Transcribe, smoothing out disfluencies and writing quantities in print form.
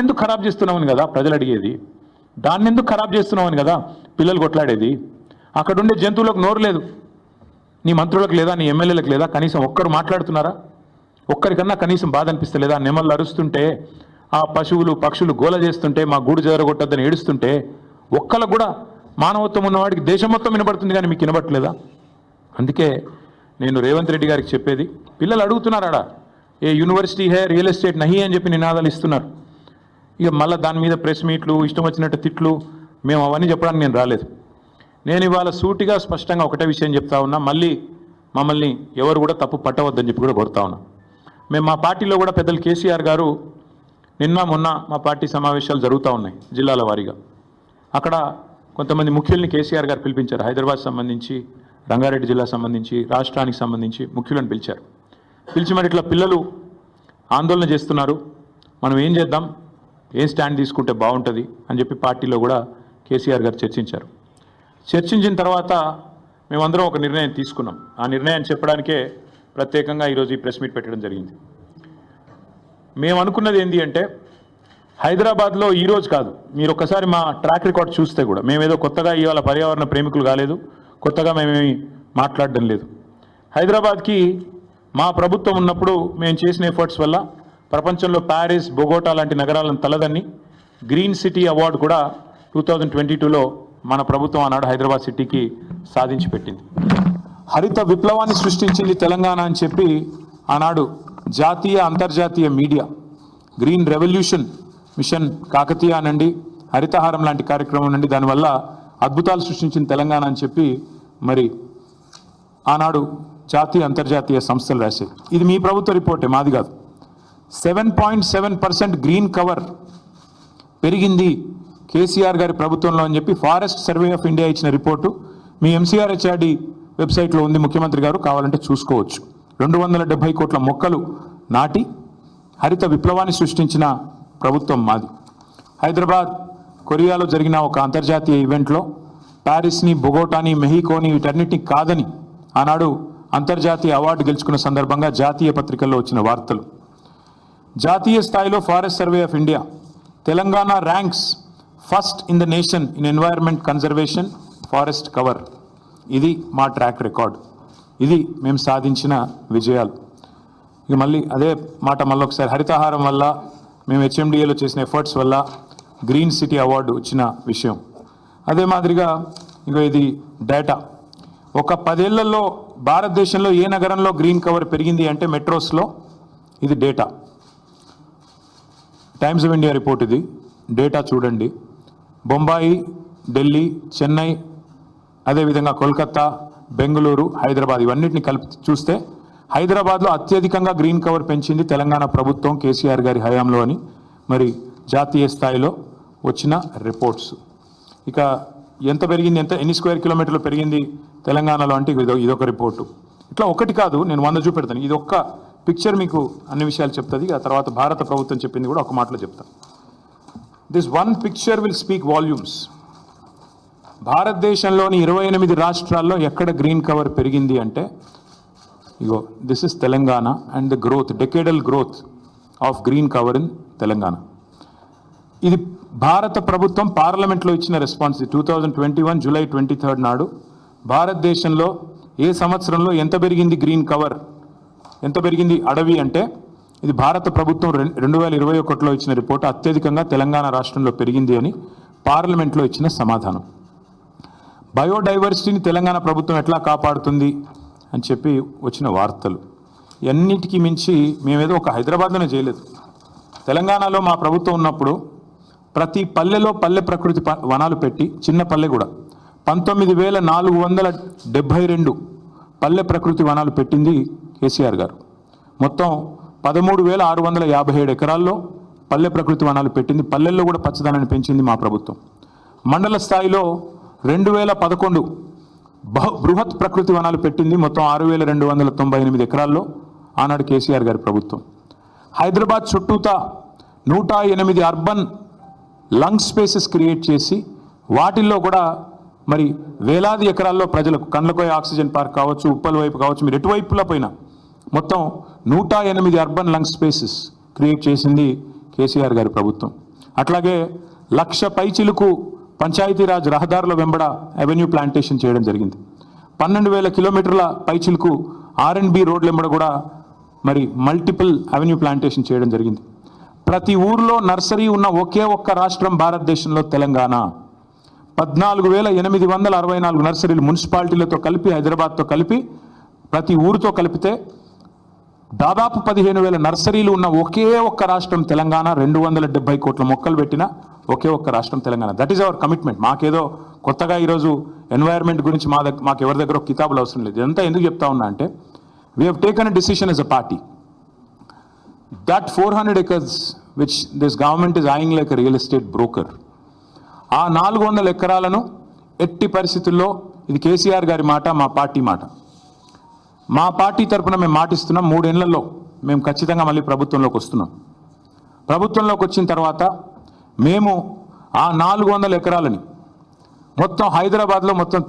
ఎందుకు ఖరాబ్ చేస్తున్నామని కదా ప్రజలు అడిగేది. దాన్ని ఎందుకు ఖరాబ్ చేస్తున్నామని కదా పిల్లలు కొట్లాడేది. అక్కడుండే జంతువులకు నోరు లేదు, నీ మంత్రులకు లేదా, నీ ఎమ్మెల్యేలకు లేదా, కనీసం ఒక్కరు మాట్లాడుతున్నారా? ఒక్కరికన్నా కనీసం బాధ అనిపిస్తలేదా? నెమళ్ళు అరుస్తుంటే, ఆ పశువులు పక్షులు గోల చేస్తుంటే, మా గూడు జరగొట్టద్దని ఏడుస్తుంటే, ఒక్కలకు కూడా మానవత్వం ఉన్నవాడికి దేశం మొత్తం వినబడుతుంది, కానీ మీకు వినబట్టలేదా? అందుకే నేను రేవంత్ రెడ్డి గారికి చెప్పేది, పిల్లలు అడుగుతున్నారాడా ఏ యూనివర్సిటీ హే రియల్ ఎస్టేట్ నహి అని చెప్పి నినాదాలు ఇస్తున్నారు. ఇక మళ్ళీ దాని మీద ప్రెస్ మీట్లు, ఇష్టం వచ్చినట్టు తిట్లు, మేము అవన్నీ చెప్పడానికి నేను రాలేదు. నేను ఇవాళ సూటిగా స్పష్టంగా ఒకటే విషయం చెప్తా ఉన్నా, మళ్ళీ మమ్మల్ని ఎవరు కూడా తప్పు పట్టవద్దని చెప్పి కూడా కోరుతా ఉన్నా. మేము మా పార్టీలో కూడా పెద్దలు కేసీఆర్ గారు నిన్న మొన్న మా పార్టీ సమావేశాలు జరుగుతూ ఉన్నాయి జిల్లాల వారీగా. అక్కడ కొంతమంది ముఖ్యుల్ని కేసీఆర్ గారు పిలిపించారు. హైదరాబాద్ సంబంధించి, రంగారెడ్డి జిల్లా సంబంధించి, రాష్ట్రానికి సంబంధించి ముఖ్యులను పిలిచారు. పిలిచి మరి ఇట్లా పిల్లలు ఆందోళన చేస్తున్నారు, మనం ఏం చేద్దాం, ఏం స్టాండ్ తీసుకుంటే బాగుంటుంది అని చెప్పి పార్టీలో కూడా కేసీఆర్ గారు చర్చించారు. చర్చించిన తర్వాత మేమందరం ఒక నిర్ణయం తీసుకున్నాం. ఆ నిర్ణయాన్ని చెప్పడానికే ప్రత్యేకంగా ఈరోజు ఈ ప్రెస్ మీట్ పెట్టడం జరిగింది. మేము అనుకున్నది ఏంటి అంటే, హైదరాబాద్లో ఈరోజు కాదు, మీరు ఒక్కసారి మా ట్రాక్ రికార్డ్ చూస్తే కూడా మేమేదో కొత్తగా ఇవాళ పర్యావరణ ప్రేమికులు కాలేదు, కొత్తగా మేమేమి మాట్లాడడం లేదు. హైదరాబాద్కి మా ప్రభుత్వం ఉన్నప్పుడు మేము చేసిన ఎఫర్ట్స్ వల్ల ప్రపంచంలో ప్యారిస్, బొగోటా లాంటి నగరాలను తలదన్ని గ్రీన్ సిటీ అవార్డు కూడా 2022లో మన ప్రభుత్వం ఆనాడు హైదరాబాద్ సిటీకి సాధించి పెట్టింది. హరిత విప్లవాన్ని సృష్టించింది తెలంగాణ అని చెప్పి ఆనాడు జాతీయ అంతర్జాతీయ media green revolution mission Kakatiya అనండి, హరితహారం లాంటి కార్యక్రమం నుండి దానివల్ల అద్భుతాలు సృష్టించిన తెలంగాణ అని చెప్పి మరి ఆనాడు జాతీయ అంతర్జాతీయ సంస్థలు రాశాయి. ఇది మీ ప్రభుత్వ రిపోర్టే, మాది కాదు. 7.7% గ్రీన్ కవర్ పెరిగింది కేసీఆర్ గారి ప్రభుత్వంలో అని చెప్పి ఫారెస్ట్ సర్వే ఆఫ్ ఇండియా ఇచ్చిన రిపోర్టు మీ ఎంసీఆర్హెచ్ఆర్డి వెబ్సైట్లో ఉంది, ముఖ్యమంత్రి గారు కావాలంటే చూసుకోవచ్చు. 270 కోట్ల మొక్కలు నాటి హరిత విప్లవాన్ని సృష్టించిన ప్రభుత్వం మాది. హైదరాబాద్, కొరియాలో జరిగిన ఒక అంతర్జాతీయ ఈవెంట్లో ప్యారిస్ని, బొగోటాని, మెహికోని వీటన్నిటిని కాదని ఆనాడు అంతర్జాతీయ అవార్డు గెలుచుకున్న సందర్భంగా జాతీయ పత్రికల్లో వచ్చిన వార్తలు. జాతీయ స్థాయిలో forest survey of India Telangana ranks first in the nation in environment conservation forest cover. ఇది మా ట్రాక్ రికార్డ్, ఇది మేము సాధించిన విజయాలు. ఇక మళ్ళీ అదే మాట మళ్ళొకసారి, హరితహారం వల్ల మేము హెచ్ఎండిఏలో చేసిన ఎఫర్ట్స్ వల్ల గ్రీన్ సిటీ అవార్డు వచ్చిన విషయం. అదే మాదిరిగా ఇక ఇది డేటా. ఒక 10 ఏళ్లలో భారతదేశంలో ఏ నగరంలో గ్రీన్ కవర్ పెరిగింది అంటే మెట్రోస్లో. ఇది data, times of India report. ఇది డేటా చూడండి. బొంబాయి, ఢిల్లీ, చెన్నై, అదేవిధంగా కోల్కతా, బెంగళూరు, హైదరాబాద్ ఇవన్నిటిని కలిపి చూస్తే హైదరాబాద్లో అత్యధికంగా గ్రీన్ కవర్ పెంచింది తెలంగాణ ప్రభుత్వం కేసీఆర్ గారి హయాంలో అని మరి జాతీయ స్థాయిలో వచ్చిన రిపోర్ట్స్. ఇక ఎంత పెరిగింది, ఎన్ని స్క్వేర్ కిలోమీటర్లు పెరిగింది తెలంగాణలో అంటే ఇదొక రిపోర్టు. ఇట్లా ఒకటి కాదు, నేను 100 చూపెడతాను. ఇది ఒక్క పిక్చర్ మీకు అన్ని విషయాలు చెప్తుంది. ఆ తర్వాత భారత ప్రభుత్వం చెప్పింది కూడా ఒక మాటలో చెప్తాను. This one picture will speak volumes. భారతదేశంలోని 28 రాష్ట్రాల్లో ఎక్కడ గ్రీన్ కవర్ పెరిగింది అంటే ఇగో this is Telangana and the growth, decadal growth of green cover in Telangana. ఇది భారత ప్రభుత్వం పార్లమెంట్లో ఇచ్చిన రెస్పాన్స్. 2021 జూలై 23 నాడు భారతదేశంలో ఏ సంవత్సరంలో ఎంత పెరిగింది గ్రీన్ కవర్, ఎంత పెరిగింది అడవి అంటే ఇది భారత ప్రభుత్వం 2021లో ఇచ్చిన రిపోర్టు. అత్యధికంగా తెలంగాణ రాష్ట్రంలో పెరిగింది అని పార్లమెంట్లో ఇచ్చిన సమాధానం. బయోడైవర్సిటీని తెలంగాణ ప్రభుత్వం ఎట్లా కాపాడుతుంది అని చెప్పి వచ్చిన వార్తలు. అన్నిటికీ మించి మేమేదో ఒక హైదరాబాద్లోనే చేయలేదు. తెలంగాణలో మా ప్రభుత్వం ఉన్నప్పుడు ప్రతి పల్లెలో పల్లె ప్రకృతి వనాలు పెట్టి, చిన్న పల్లె కూడా 19,472 పల్లె ప్రకృతి వనాలు పెట్టింది కేసీఆర్ గారు. మొత్తం 13,657 ఎకరాల్లో పల్లె ప్రకృతి వనాలు పెట్టింది. పల్లెల్లో కూడా పచ్చదనాన్ని పెంచింది మా ప్రభుత్వం. మండల స్థాయిలో 2011 బృహత్ ప్రకృతి వనాలు పెట్టింది. మొత్తం 6,298 ఎకరాల్లో ఆనాడు కేసీఆర్ గారి ప్రభుత్వం. హైదరాబాద్ చుట్టూతా 108 అర్బన్ లంగ్ స్పేసెస్ క్రియేట్ చేసి వాటిల్లో కూడా మరి వేలాది ఎకరాల్లో ప్రజలకు కండ్లకోయ ఆక్సిజన్ పార్క్ కావచ్చు, ఉప్పల్ వైపు కావచ్చు, మీరు ఎటువైపులా పోయినా మొత్తం 108 అర్బన్ లంగ్ స్పేసెస్ క్రియేట్ చేసింది కేసీఆర్ గారి ప్రభుత్వం. అట్లాగే 1,00,000 పైచిలుకు పంచాయతీరాజ్ రహదారుల వెంబడ అవెన్యూ ప్లాంటేషన్ చేయడం జరిగింది. 12,000 కిలోమీటర్ల పైచిలుకు R&B రోడ్ల వెంబడ కూడా మరి మల్టిపుల్ అవెన్యూ ప్లాంటేషన్ చేయడం జరిగింది. ప్రతి ఊర్లో నర్సరీ ఉన్న ఒకే ఒక్క రాష్ట్రం భారతదేశంలో తెలంగాణ. 14,864 నర్సరీలు మున్సిపాలిటీలతో కలిపి, హైదరాబాద్తో కలిపి, ప్రతి ఊరితో కలిపితే దాదాపు 15,000 నర్సరీలు ఉన్న ఒకే ఒక్క రాష్ట్రం తెలంగాణ. 270 కోట్ల మొక్కలు పెట్టిన ఒకే ఒక్క రాష్ట్రం Telangana. That is our commitment. మాకేదో కొత్తగా ఈరోజు ఎన్వైర్న్మెంట్ గురించి మాకు ఎవరి దగ్గర కితాబులు అవసరం లేదు. ఇదంతా ఎందుకు చెప్తా ఉన్నా అంటే, we have taken a decision as a party that 400 acres which this government is eyeing like a real estate broker, ఆ 400 ఎకరాలను ఎట్టి పరిస్థితుల్లో, ఇది కేసీఆర్ గారి మాట, మా పార్టీ మాట, మా పార్టీ తరఫున మేము మాటిస్తున్నాం, 3 ఏళ్లలో మేము ఖచ్చితంగా మళ్ళీ ప్రభుత్వంలోకి వస్తున్నాం. ప్రభుత్వంలోకి వచ్చిన తర్వాత మేము ఆ 400 ఎకరాలని మొత్తం హైదరాబాద్లో మొత్తం